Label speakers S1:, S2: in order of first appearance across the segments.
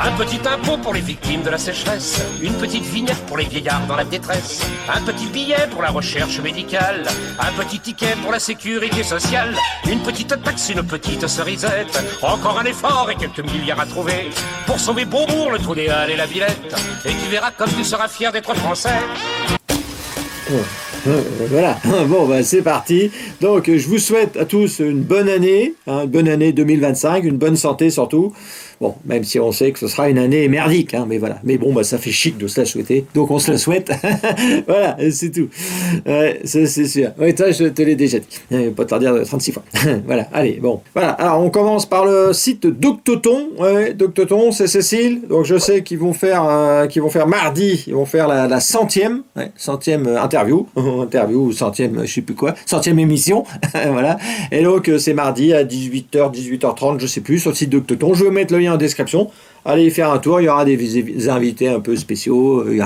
S1: Un petit impôt pour les victimes de la sécheresse, une petite vignette pour les vieillards dans la détresse, un petit billet pour la recherche médicale, un petit ticket pour la sécurité sociale, une petite taxe, une petite cerisette, encore un effort et quelques milliards à trouver pour sauver Beaubourg, le trou des Halles et la Villette. Et tu verras comme tu seras fier d'être français.
S2: Voilà, bon bah c'est parti. Donc je vous souhaite à tous une bonne année 2025, une bonne santé surtout. Bon, même si on sait que ce sera une année merdique, mais voilà. Mais bon, bah ça fait chic de se la souhaiter, donc on se la souhaite. Voilà, c'est tout. C'est sûr. Oui, toi, je te l'ai déjà dit. Pas te le dire 36 fois. Voilà, allez, bon. Voilà, alors on commence par le site Doctoton. Ouais, Doctoton, c'est Cécile. Donc je sais qu'ils vont faire mardi, ils vont faire la centième interview. Interview, centième, je sais plus quoi, centième émission. Voilà. Et donc c'est mardi à 18h, 18h30, je sais plus, sur le site Doctoton. Je vais mettre le lien en description. Allez y faire un tour, il y aura des invités un peu spéciaux, il y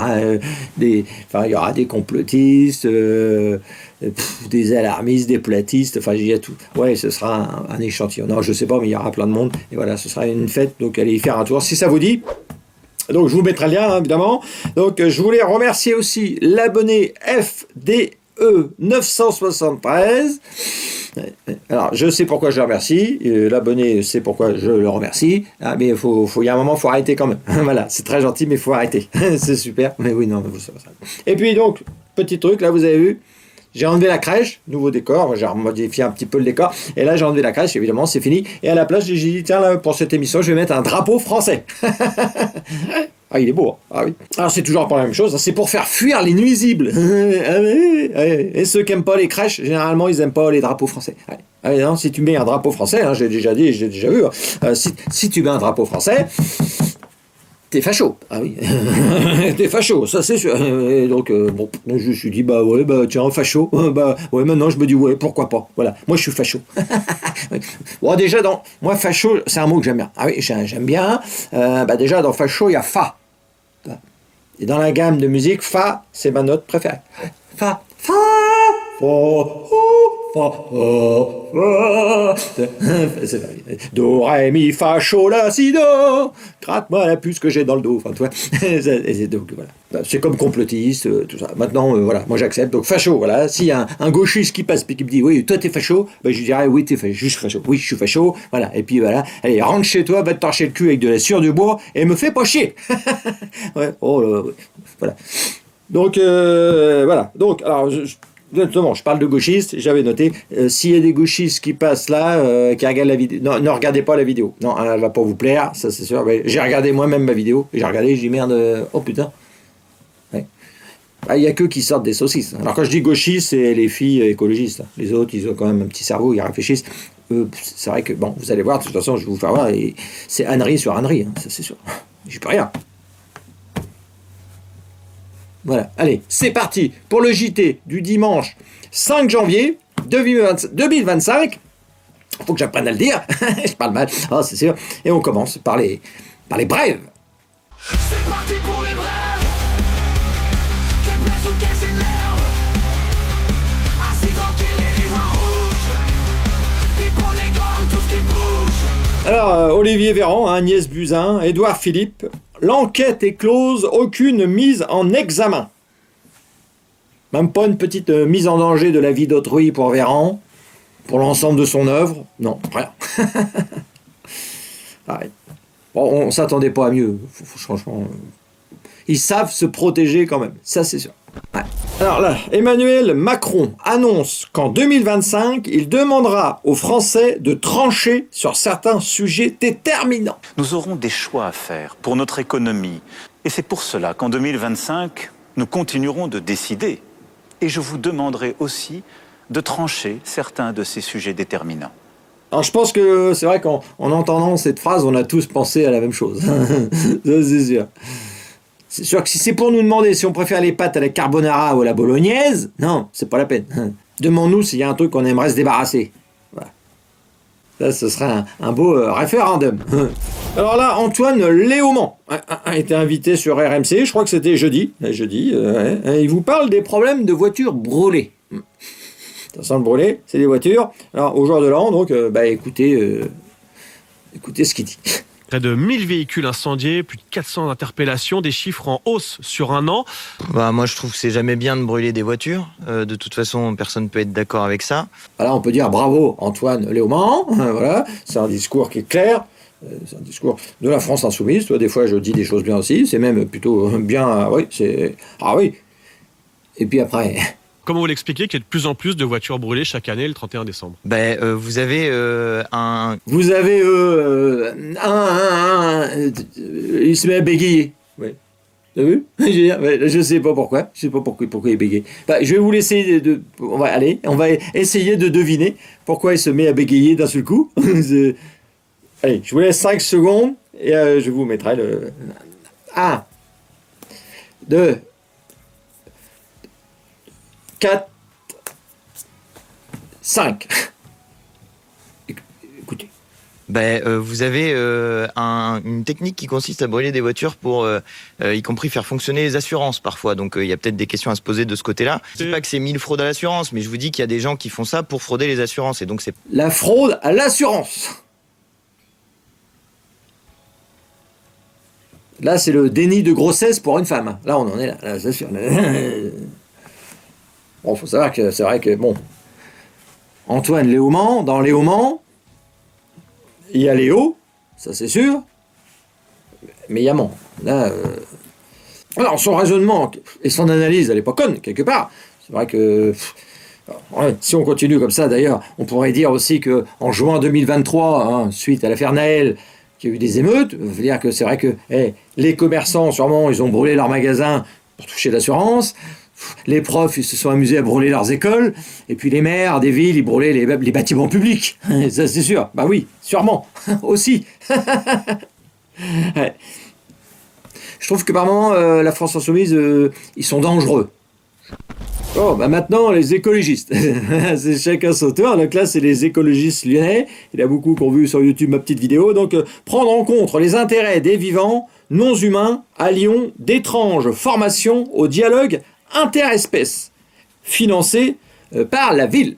S2: aura des complotistes, des alarmistes, des platistes, enfin il y a tout. Ouais, ce sera un échantillon. Non, je sais pas, mais il y aura plein de monde. Et voilà, ce sera une fête, donc allez y faire un tour si ça vous dit. Donc je vous mettrai le lien, évidemment. Donc je voulais remercier aussi l'abonné FDE 973. Alors, je sais pourquoi je le remercie, l'abonné sait pourquoi je le remercie, mais il y a un moment, il faut arrêter quand même. Voilà, c'est très gentil, mais il faut arrêter. C'est super, mais oui, non, mais vous savez ça. Et puis donc, petit truc, là, vous avez vu, j'ai enlevé la crèche, nouveau décor, j'ai modifié un petit peu le décor, et là, j'ai enlevé la crèche, évidemment, c'est fini, et à la place, j'ai dit, tiens, là, pour cette émission, je vais mettre un drapeau français. Ah, il est beau, hein. Ah oui. Alors, c'est toujours pas la même chose, c'est pour faire fuir les nuisibles. Et ceux qui n'aiment pas les crèches, généralement, ils n'aiment pas les drapeaux français. Allez, non, si tu mets un drapeau français, j'ai déjà dit, j'ai déjà vu, si tu mets un drapeau français, t'es facho. Ah oui, t'es facho, ça c'est sûr. Et donc, bon, je me suis dit, tiens, facho, maintenant je me dis, ouais, pourquoi pas. Voilà, moi je suis facho. Bon, déjà, moi, facho, c'est un mot que j'aime bien. Ah oui, j'aime bien. Déjà, dans facho, il y a fa. Et dans la gamme de musique, fa, c'est ma note préférée. Fa, fa, do, ré, mi, fa, cho, la, si, do. Gratte-moi la puce que j'ai dans le dos. Enfin, tu vois. Donc, voilà. C'est comme complotiste, tout ça. Maintenant, voilà, moi j'accepte. Donc, facho, voilà. S'il y a un gauchiste qui passe et qui me dit, oui, toi t'es facho, je lui dirais, oui, t'es facho. Je suis facho. Oui, je suis facho. Voilà. Et puis voilà. Allez, rentre chez toi, va te torcher le cul avec de la sueur du bois et me fais pas chier. Ouais. Voilà. Donc, voilà. Donc, alors, Exactement, je parle de gauchistes, j'avais noté, s'il y a des gauchistes qui passent là, qui regardent la vidéo, non, ne regardez pas la vidéo, non, elle va pas vous plaire, ça c'est sûr, mais j'ai regardé moi-même ma vidéo, j'ai regardé, j'ai dit merde, oh putain, ouais. Il n'y a que qui sortent des saucisses. Alors quand je dis gauchistes, c'est les filles écologistes, les autres, ils ont quand même un petit cerveau, ils réfléchissent, c'est vrai que, bon, vous allez voir, de toute façon, je vais vous faire voir, et c'est ânerie sur ânerie, ça c'est sûr, j'y peux rien. Voilà, allez, c'est parti pour le JT du dimanche 5 janvier 2025. Faut que j'apprenne à le dire, je parle mal, c'est sûr. Et on commence par les brèves.
S3: C'est parti pour les brèves. Qu'elle plaise ou qu'elle s'énerve. Assis tranquille et les mains rouges. Puis pour les gommes, tout ce qui bouge.
S2: Alors, Olivier Véran, Agnès Buzyn, Édouard Philippe. L'enquête est close, aucune mise en examen. Même pas une petite mise en danger de la vie d'autrui pour Véran, pour l'ensemble de son œuvre. Non, rien. Pareil. Bon, on ne s'attendait pas à mieux, franchement. Ils savent se protéger quand même, ça c'est sûr. Ouais. Alors là, Emmanuel Macron annonce qu'en 2025, il demandera aux Français de trancher sur certains sujets déterminants.
S4: Nous aurons des choix à faire pour notre économie. Et c'est pour cela qu'en 2025, nous continuerons de décider. Et je vous demanderai aussi de trancher certains de ces sujets déterminants.
S2: Alors je pense que c'est vrai qu'en entendant cette phrase, on a tous pensé à la même chose. Ça c'est sûr. C'est sûr que si c'est pour nous demander si on préfère les pâtes à la carbonara ou à la bolognaise, non, c'est pas la peine. Demande-nous s'il y a un truc qu'on aimerait se débarrasser. Voilà. Ça, ce serait un beau référendum. Alors là, Antoine Léaumont a été invité sur RMC, je crois que c'était jeudi. Il vous parle des problèmes de voitures brûlées. Attention, le brûlé, c'est des voitures. Alors, au jour de l'an, donc, écoutez ce qu'il dit.
S5: Près de 1000 véhicules incendiés, plus de 400 interpellations, des chiffres en hausse sur un an.
S6: Moi, je trouve que c'est jamais bien de brûler des voitures. De toute façon, personne ne peut être d'accord avec ça.
S2: Alors on peut dire bravo Antoine Léaumont, voilà, c'est un discours qui est clair, c'est un discours de la France insoumise, des fois je dis des choses bien aussi, c'est même plutôt bien, oui, c'est... Ah oui. Et puis après...
S5: Comment vous l'expliquez qu'il y a de plus en plus de voitures brûlées chaque année le 31 décembre?
S6: Vous avez
S2: Vous avez il se met à bégayer. Oui. T'as vu? Je sais pas pourquoi. Je sais pas pourquoi il bégaye. Je vais vous laisser on va essayer de deviner pourquoi il se met à bégayer d'un seul coup. Allez, je vous laisse 5 secondes et je vous mettrai le 1, 2, 4, 5. Écoutez.
S6: Vous avez une technique qui consiste à brûler des voitures pour, y compris faire fonctionner les assurances parfois. Donc il y a peut-être des questions à se poser de ce côté-là. Je dis pas que c'est 1000 fraudes à l'assurance, mais je vous dis qu'il y a des gens qui font ça pour frauder les assurances. Et donc c'est
S2: la fraude à l'assurance. Là, c'est le déni de grossesse pour une femme. Là, on en est là c'est sûr. Bon, faut savoir que c'est vrai que, bon, Antoine Léaumont, dans Léaumont, il y a Léo, ça c'est sûr, mais il y a Mont. Là, alors, son raisonnement et son analyse, elle n'est pas conne, quelque part. C'est vrai que, si on continue comme ça, d'ailleurs, on pourrait dire aussi qu'en juin 2023, suite à l'affaire Naël, qu'il y a eu des émeutes, ça veut dire que c'est vrai que les commerçants, sûrement, ils ont brûlé leurs magasins pour toucher l'assurance. Les profs, ils se sont amusés à brûler leurs écoles, et puis les maires des villes, ils brûlaient les bâtiments publics. Ça, c'est sûr. Bah oui, sûrement. Aussi. Ouais. Je trouve que par moments, la France insoumise, ils sont dangereux. Oh, maintenant, les écologistes. C'est chacun son tour. Donc là, c'est les écologistes lyonnais. Il y en a beaucoup qui ont vu sur YouTube ma petite vidéo. Donc, prendre en compte les intérêts des vivants non humains à Lyon, d'étranges formations au dialogue interespèces, financées par la ville.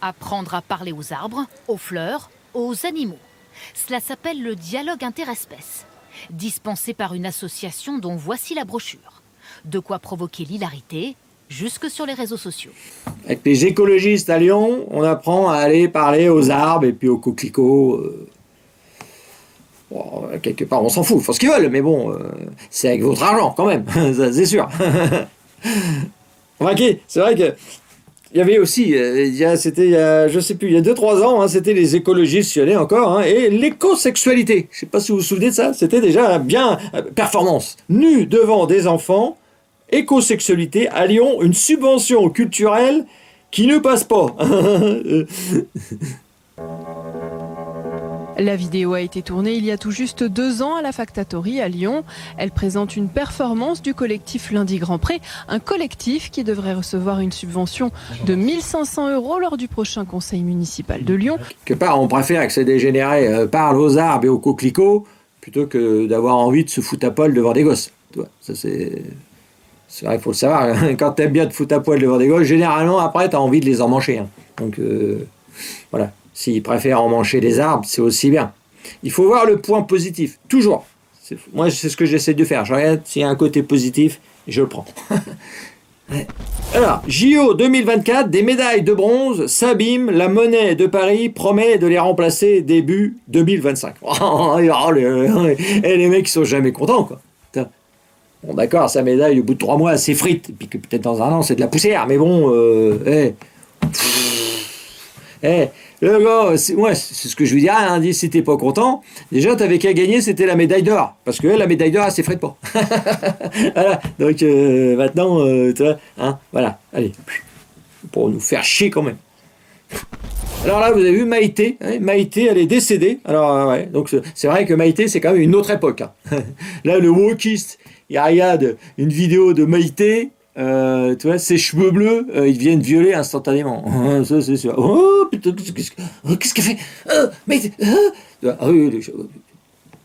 S7: Apprendre à parler aux arbres, aux fleurs, aux animaux. Cela s'appelle le dialogue interespèces, dispensé par une association dont voici la brochure. De quoi provoquer l'hilarité, jusque sur les réseaux sociaux.
S2: Avec les écologistes à Lyon, on apprend à aller parler aux arbres et puis aux coquelicots. Bon, quelque part, on s'en fout, ils font ce qu'ils veulent, mais bon, c'est avec votre argent quand même, ça, c'est sûr. Ok, c'est vrai que il y avait aussi, c'était il y a, je sais plus, il y a 2-3 ans, c'était les écologistes lyonnais encore, et l'écosexualité. Je sais pas si vous vous souvenez de ça, c'était déjà bien performance. Nu devant des enfants, écosexualité à Lyon, une subvention culturelle qui ne passe pas.
S8: La vidéo a été tournée il y a tout juste 2 ans à la Factatory à Lyon. Elle présente une performance du collectif Lundi Grand Pré, un collectif qui devrait recevoir une subvention de 1 500 € lors du prochain conseil municipal de Lyon.
S2: Quelque part, on préfère que ces dégénérés parlent aux arbres et aux coquelicots plutôt que d'avoir envie de se foutre à poil devant des gosses. Ça, c'est vrai, il faut le savoir. Quand t'aimes bien te foutre à poil devant des gosses, généralement, après, t'as envie de les emmancher. Donc, voilà. S'ils préfèrent emmancher des arbres, c'est aussi bien. Il faut voir le point positif, toujours. Moi, c'est ce que j'essaie de faire. Je regarde s'il y a un côté positif, et je le prends. Alors, JO 2024, des médailles de bronze s'abîment. La monnaie de Paris promet de les remplacer début 2025. Les mecs, ils sont jamais contents, quoi. Bon, d'accord, sa médaille, au bout de 3 mois, c'est frite. Et puis que peut-être dans un an, c'est de la poussière. Mais bon, le gars, c'est ce que je lui dirais, dit, si t'es pas content, déjà t'avais qu'à gagner, c'était la médaille d'or, parce que la médaille d'or, elle s'effrite pas. Voilà, donc maintenant, tu vois, voilà, allez, pour nous faire chier quand même. Alors là, vous avez vu Maïté, Maïté, elle est décédée, alors donc c'est vrai que Maïté, c'est quand même une autre époque. Là, le wokiste, il regarde une vidéo de Maïté, tu vois, ses cheveux bleus, ils deviennent violets instantanément. Ça, c'est sûr. Oh, putain, qu'est-ce qu'elle fait mais,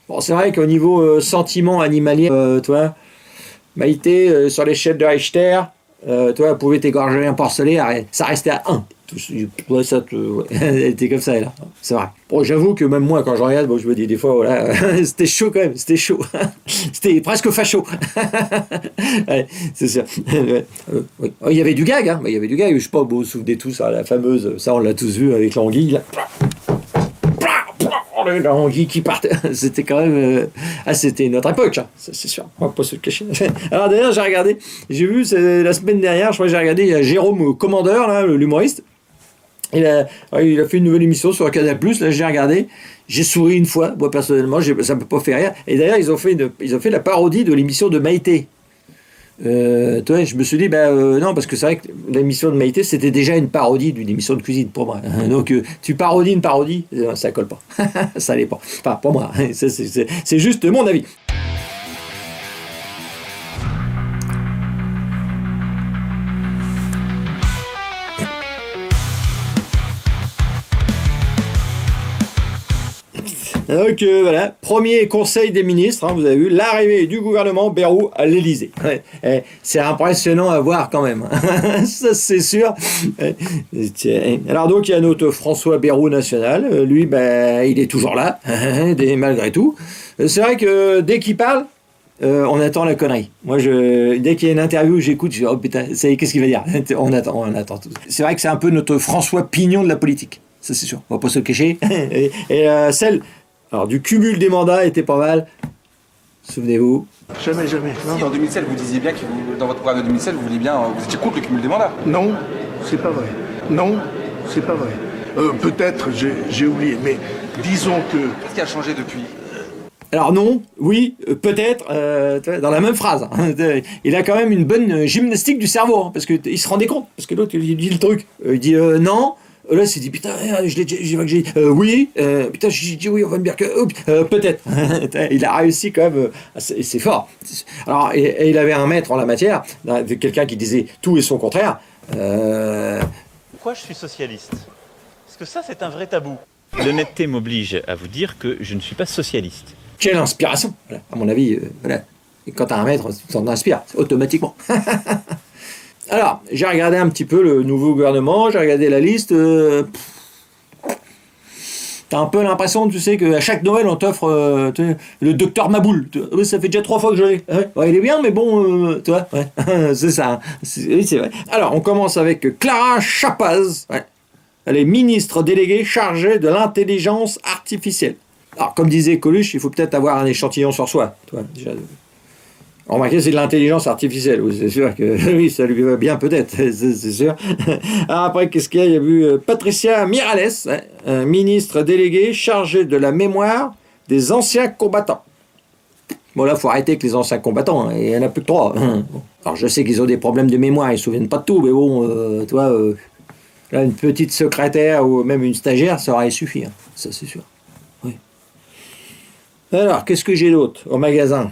S2: bon, c'est vrai qu'au niveau sentiment animalier, tu vois, Maïté, sur l'échelle de Richter, tu vois, elle pouvait t'égorger un porcelet, ça restait à 1. Ouais, elle était comme ça, elle. C'est vrai. Bon, j'avoue que même moi, quand je regarde, bon, je me dis des fois, voilà, c'était chaud quand même, c'était chaud. C'était presque facho. Ouais, c'est sûr. Oui. Oh, il y avait du gag, hein. Il y avait du gag. Je sais pas, vous vous souvenez tous, hein, la fameuse, ça on l'a tous vu avec l'anguille, là. L'anguille qui partait. C'était quand même. C'était notre époque, hein. C'est sûr. On va pas se le cacher. Alors d'ailleurs, j'ai vu la semaine dernière, je crois que j'ai regardé, il y a Jérôme Commandeur, là, l'humoriste. Il a fait une nouvelle émission sur Canal+, là j'ai regardé, j'ai souri une fois, moi personnellement, ça ne peut pas faire rire. Et d'ailleurs, ils ont fait la parodie de l'émission de Maïté. Toi, je me suis dit, non, parce que c'est vrai que l'émission de Maïté, c'était déjà une parodie d'une émission de cuisine pour moi. Donc, tu parodies une parodie, ça colle pas. Ça l'est pas. Enfin, pour moi, c'est juste mon avis. Donc voilà, premier conseil des ministres, hein, vous avez vu, l'arrivée du gouvernement Bayrou à l'Élysée. Ouais, c'est impressionnant à voir quand même, ça c'est sûr. Alors donc il y a notre François Bayrou national, lui il est toujours là, malgré tout. C'est vrai que dès qu'il parle, on attend la connerie. Moi, dès qu'il y a une interview, j'écoute, je dis oh putain, ça y est, qu'est-ce qu'il va dire? On attend tout. C'est vrai que c'est un peu notre François Pignon de la politique, ça c'est sûr, on va pas se le cacher. Et celle... Alors, du cumul des mandats était pas mal. Souvenez-vous.
S9: Jamais.
S10: Si, en 2007, vous disiez bien que dans votre programme de 2007, vous vouliez bien, vous étiez contre le cumul des mandats.
S9: Non, c'est pas vrai. Non, c'est pas vrai. Peut-être, j'ai oublié, mais disons que...
S10: Qu'est-ce qui a changé depuis?
S2: Alors non, oui, peut-être, dans la même phrase. Il a quand même une bonne gymnastique du cerveau, hein, parce qu'il se rendait compte, parce que l'autre, il dit le truc. Il dit non. Là, il s'est dit, putain, j'ai dit oui, putain, j'ai dit oui, on va me dire que, peut-être. Il a réussi quand même, c'est fort. Alors, et il avait un maître en la matière, quelqu'un qui disait tout et son contraire.
S4: Pourquoi je suis socialiste? Parce que ça, c'est un vrai tabou. L'honnêteté m'oblige à vous dire que je ne suis pas socialiste.
S2: Quelle inspiration, voilà. À mon avis, voilà. Et quand t'as un maître, tu t'en inspires, automatiquement. Alors, j'ai regardé un petit peu le nouveau gouvernement, j'ai regardé la liste. T'as un peu l'impression, tu sais, qu'à chaque Noël, on t'offre le docteur Maboul. Ça fait déjà 3 fois que je l'ai. Ouais, il est bien, mais bon, tu vois, ouais. C'est ça. Oui, c'est vrai. Alors, on commence avec Clara Chapaz. Ouais. Elle est ministre déléguée chargée de l'intelligence artificielle. Alors, comme disait Coluche, il faut peut-être avoir un échantillon sur soi. Tu vois, déjà. Remarquez, c'est de l'intelligence artificielle, oui, c'est sûr que oui, ça lui va bien peut-être, c'est sûr. Alors après, qu'est-ce qu'il y a? Il y a eu Patricia Mirales, ministre déléguée chargée de la mémoire des anciens combattants. Bon là, il faut arrêter avec les anciens combattants, hein, il y en a plus que 3. Alors je sais qu'ils ont des problèmes de mémoire, ils ne se souviennent pas de tout, mais bon, toi, là, une petite secrétaire ou même une stagiaire, ça aurait suffi, hein, ça c'est sûr. Oui. Alors, qu'est-ce que j'ai d'autre au magasin?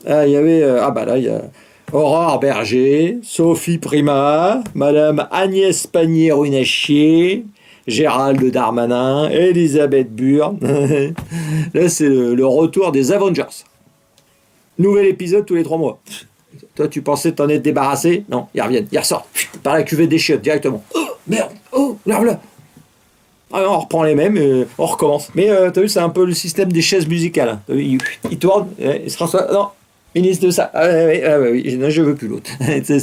S2: Ah, il y avait... là, il y a Aurore Berger, Sophie Primas, Madame Agnès Pannier-Runacher, Gérald Darmanin, Elisabeth Borne. Là, c'est le retour des Avengers. Nouvel épisode tous les 3 mois. Toi, tu pensais t'en être débarrassé? Non, ils reviennent, ils ressortent. Par la cuvée des chiottes, directement. Oh, merde. Oh, là. Alors, on reprend les mêmes, on recommence. Mais t'as vu, c'est un peu le système des chaises musicales. Hein. Il tourne, il se transforme... Non, ministre de ça. Oui, non, je veux plus l'autre.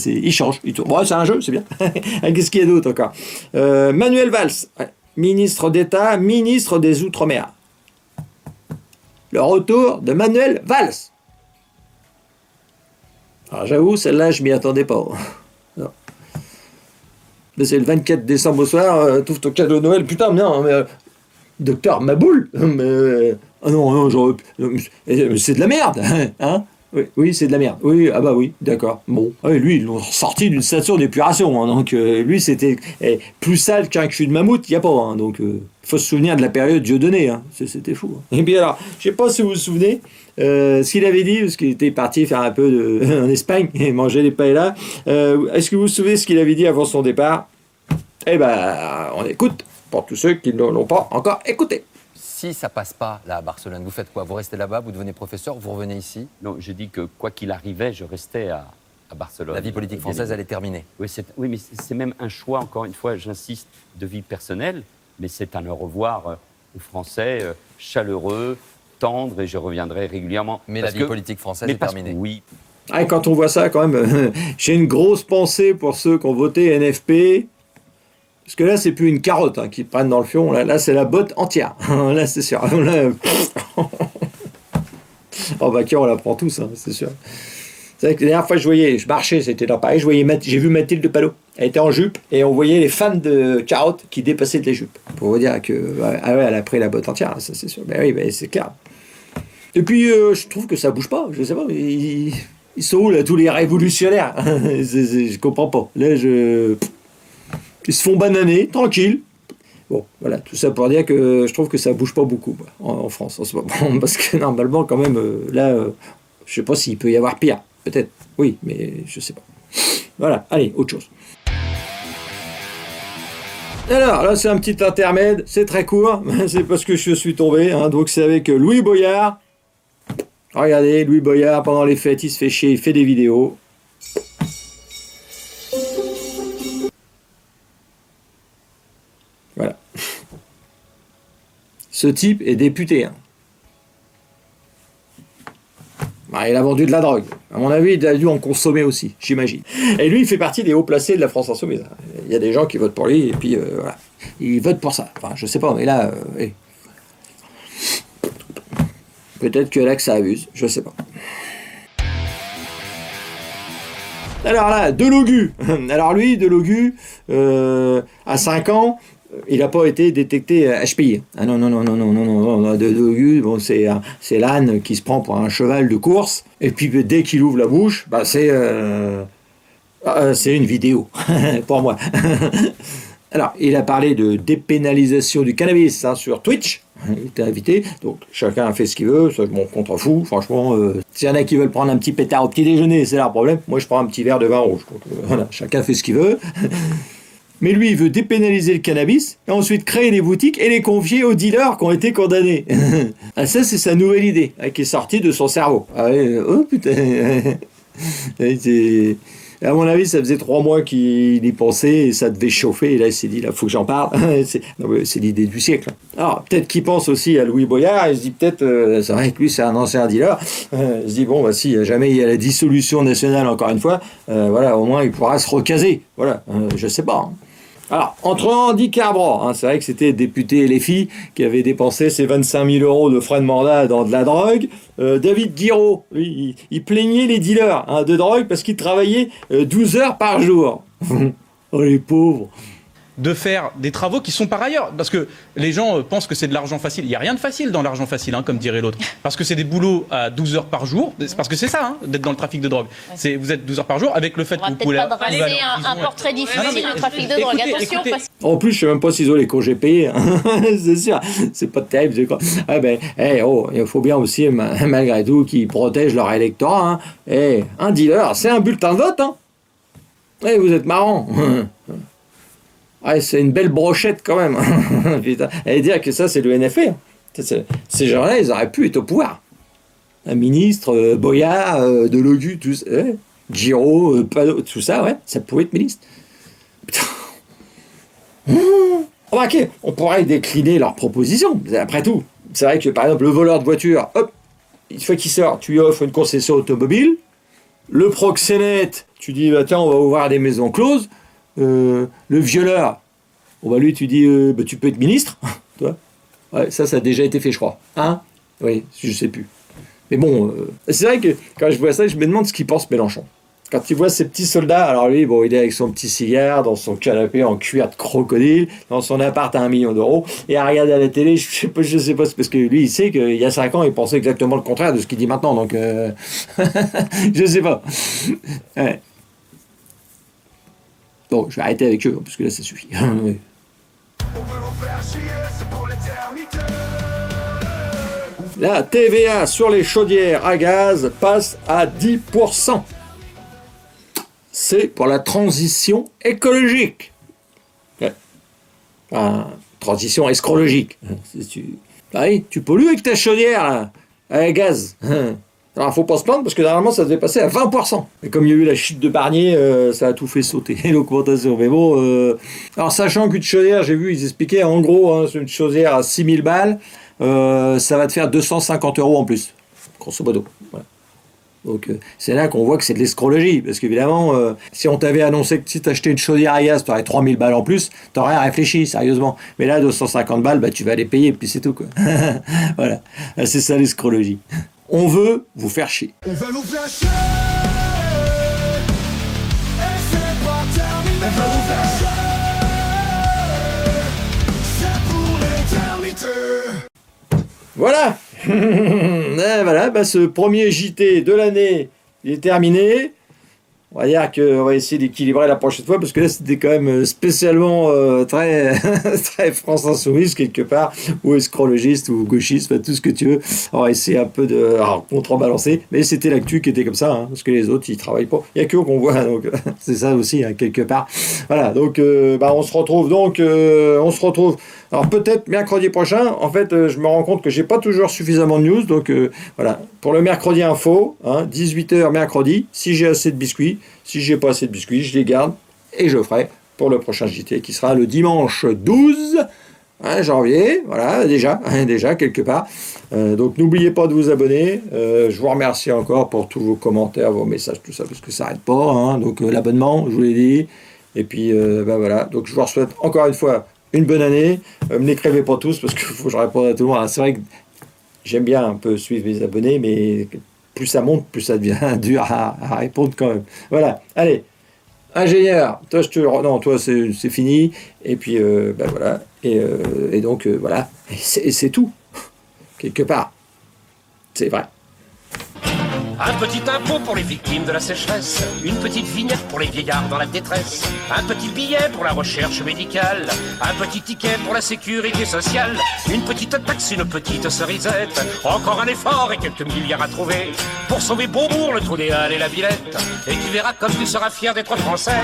S2: Il change, il tourne. Bon, c'est un jeu, c'est bien. Qu'est-ce qu'il y a d'autre encore? Manuel Valls, ministre d'État, ministre des Outre-mer. Le retour de Manuel Valls. Alors j'avoue, celle-là, je m'y attendais pas. Non. Mais c'est le 24 décembre au soir, trouve ton cadeau de Noël. Putain, non, mais... Docteur Maboul, non, c'est de la merde, hein? Oui, c'est de la merde. Oui, ah bah oui, d'accord. Bon, lui, ils l'ont sorti d'une station d'épuration, hein, donc lui, c'était plus sale qu'un cul de mammouth, il n'y a pas, hein, donc faut se souvenir de la période Dieudonné, hein, c'était fou. Hein. Et puis alors, je sais pas si vous vous souvenez, ce qu'il avait dit, parce qu'il était parti faire un peu en Espagne et manger des paellas, est-ce que vous vous souvenez ce qu'il avait dit avant son départ? Eh ben, on écoute, pour tous ceux qui ne l'ont pas encore écouté.
S11: Si ça passe pas là à Barcelone, vous faites quoi? Vous restez là-bas, vous devenez professeur, vous revenez ici?
S12: Non, j'ai dit que quoi qu'il arrivait, je restais
S11: à Barcelone. La vie politique française, elle est terminée.
S12: Oui, mais c'est même un choix, encore une fois, j'insiste, de vie personnelle, mais c'est un au revoir aux Français, chaleureux, tendre, et je reviendrai régulièrement.
S11: Mais la vie politique française est terminée.
S12: Oui.
S2: Ah, et quand on voit ça, quand même, j'ai une grosse pensée pour ceux qui ont voté NFP. Parce que là, c'est plus une carotte qui te prennent dans le fion. Là c'est la botte entière. Là, c'est sûr. Là, oh, bah, qui on la prend tous, c'est sûr. C'est vrai que la dernière fois, je marchais, c'était dans Paris, j'ai vu Mathilde Palot. Elle était en jupe et on voyait les fans de carottes qui dépassaient de les jupes. Pour vous dire que, elle a pris la botte entière, ça c'est sûr. Ben oui, c'est clair. Et puis, je trouve que ça bouge pas. Je sais pas, ils sont où là, tous les révolutionnaires? Je comprends pas. Là, ils se font bananer, tranquille. Bon, voilà, tout ça pour dire que je trouve que ça bouge pas beaucoup en France en ce moment. Parce que normalement, quand même, je sais pas s'il peut y avoir pire. Peut-être, oui, mais je sais pas. Voilà, allez, autre chose. Alors, là, c'est un petit intermède, c'est très court, c'est parce que je suis tombé, donc c'est avec Louis Boyard. Regardez, Louis Boyard, pendant les fêtes, il se fait chier, il fait des vidéos. Voilà. Ce type est député. Il a vendu de la drogue. À mon avis, il a dû en consommer aussi, j'imagine. Et lui, il fait partie des hauts placés de la France Insoumise. Il y a des gens qui votent pour lui, et puis voilà. Ils votent pour ça. Enfin, je sais pas, mais là... peut-être que là, que ça abuse. Je sais pas. Alors là, Delogu. Alors lui, Delogu, à 5 ans... il n'a pas été détecté HPI. Ah non, Delogu, bon, c'est l'âne qui se prend pour un cheval de course, et puis dès qu'il ouvre la bouche, c'est une vidéo, pour moi. Alors, il a parlé de dépénalisation du cannabis sur Twitch, il était invité, donc chacun fait ce qu'il veut, ça je m'en contrefous, franchement, s'il y en a qui veulent prendre un petit pétard au petit déjeuner, c'est leur problème, moi je prends un petit verre de vin rouge, donc voilà, chacun fait ce qu'il veut. Mais lui, il veut dépénaliser le cannabis et ensuite créer des boutiques et les confier aux dealers qui ont été condamnés. Ah, ça, c'est sa nouvelle idée qui est sortie de son cerveau. Ah, oh putain. À mon avis, ça faisait 3 mois qu'il y pensait et ça devait chauffer. Et là, il s'est dit, il faut que j'en parle. C'est l'idée du siècle. Alors, peut-être qu'il pense aussi à Louis Boyard. Il se dit peut-être, c'est vrai que lui, c'est un ancien dealer. Il se dit, bon, si jamais il y a la dissolution nationale, encore une fois, voilà, au moins, il pourra se recaser. Voilà, je sais pas. Alors, entre Andy Carbran, c'est vrai que c'était député LFI qui avait dépensé ses 25 000 € de frais de mandat dans de la drogue. David Guiraud, lui, il plaignait les dealers de drogue parce qu'il travaillait 12 heures par jour. Oh les pauvres.
S13: De faire des travaux qui sont par ailleurs. Parce que les gens pensent que c'est de l'argent facile. Il n'y a rien de facile dans l'argent facile, comme dirait l'autre. Parce que c'est des boulots à 12 heures par jour. Parce que c'est ça, d'être dans le trafic de drogue. Ouais. Vous êtes 12 heures par jour avec le fait que vous pouvez...
S14: On va peut-être pas dresser un portrait difficile du trafic de drogue. Attention, parce...
S2: En plus, je ne sais même pas s'ils ont les congés payés. C'est sûr, c'est pas terrible. C'est quoi. Ah ben, il faut bien aussi, malgré tout, qu'ils protègent leur électorat. Un dealer, c'est un bulletin de vote. Vous êtes marrant. Ah, c'est une belle brochette quand même. Putain. Et dire que ça, c'est le NFA. Ces gens-là, ils auraient pu être au pouvoir. Un ministre, Boyard, Delogu, tout ça, Giraud, Palot, tout ça, ça pouvait être ministre. Putain. Remarquez, on pourrait décliner leurs propositions. Après tout, c'est vrai que par exemple, le voleur de voiture, hop, une fois qu'il sort, tu lui offres une concession automobile. Le proxénète, tu dis, tiens, on va ouvrir des maisons closes. Le violeur, lui tu dis tu peux être ministre, toi. Ouais, ça a déjà été fait, je crois. Oui, je sais plus. Mais bon, c'est vrai que quand je vois ça, je me demande ce qu'il pense Mélenchon. Quand il voit ces petits soldats, alors lui, il est avec son petit cigare, dans son canapé en cuir de crocodile, dans son appart à 1 million d'euros, et à regarder à la télé, je sais pas, c'est parce que lui, il sait qu'il y a 5 ans, il pensait exactement le contraire de ce qu'il dit maintenant, donc je sais pas. Ouais. Bon, je vais arrêter avec eux, parce que là, ça suffit. Oui. La TVA sur les chaudières à gaz passe à 10%. C'est pour la transition écologique. Ouais. Transition escrologique. Tu pollues avec ta chaudière, là, à gaz. Alors, il ne faut pas se plaindre parce que normalement, ça devait passer à 20%. Et comme il y a eu la chute de Barnier, ça a tout fait sauter, l'augmentation. Mais bon, alors sachant qu'une chaudière, j'ai vu, ils expliquaient, en gros, hein, une chaudière à 6000 balles, ça va te faire 250 € en plus, grosso modo. Voilà. Donc c'est là qu'on voit que c'est de l'escrologie, parce qu'évidemment, si on t'avait annoncé que si t'achetais une chaudière à gaz, t'aurais 3000 balles en plus, t'aurais réfléchi, sérieusement. Mais là, 250 balles, bah, tu vas les payer, puis c'est tout, quoi. Voilà, c'est ça l'escrologie. On veut vous faire chier.
S3: On va vous faire chier. Et c'est pas terminé. On va vous faire chier. C'est pour l'éternité.
S2: Voilà. Et voilà, bah, ce premier JT de l'année, il est terminé. On va dire qu'on va essayer d'équilibrer la prochaine fois, parce que là, c'était quand même spécialement très, très France Insoumise, quelque part, ou escrologiste, ou gauchiste, enfin, tout ce que tu veux. On va essayer un peu de contrebalancer, mais c'était l'actu qui était comme ça, hein, parce que les autres, ils travaillent pas. Il n'y a que eux qu'on voit, donc c'est ça aussi, hein, quelque part. Voilà, donc bah, on se retrouve alors peut-être mercredi prochain. En fait, je me rends compte que j'ai pas toujours suffisamment de news, donc voilà, pour le mercredi info, hein, 18h mercredi, si j'ai assez de biscuits. Si j'ai pas assez de biscuits, je les garde et je ferai pour le prochain JT qui sera le dimanche 12 janvier, voilà, déjà quelque part. Donc n'oubliez pas de vous abonner. Je vous remercie encore pour tous vos commentaires, vos messages, tout ça, parce que ça n'arrête pas. Hein. Donc l'abonnement, je vous l'ai dit. Et puis bah, voilà, donc je vous souhaite encore une fois une bonne année. Ne l'écrivez pas tous parce qu'il faut que je réponde à tout le monde. C'est vrai que j'aime bien un peu suivre mes abonnés, mais plus ça monte, plus ça devient dur à répondre quand même. Voilà, allez, ingénieur, toi, non, toi c'est fini, et puis, ben voilà, et donc, voilà, et c'est tout, quelque part, c'est vrai.
S1: Un petit impôt pour les victimes de la sécheresse, une petite vignette pour les vieillards dans la détresse, un petit billet pour la recherche médicale, un petit ticket pour la sécurité sociale, une petite taxe, une petite cerisette, encore un effort et quelques milliards à trouver pour sauver Beaubourg, le Trou des Halles et la Villette, et tu verras comme tu seras fier d'être français.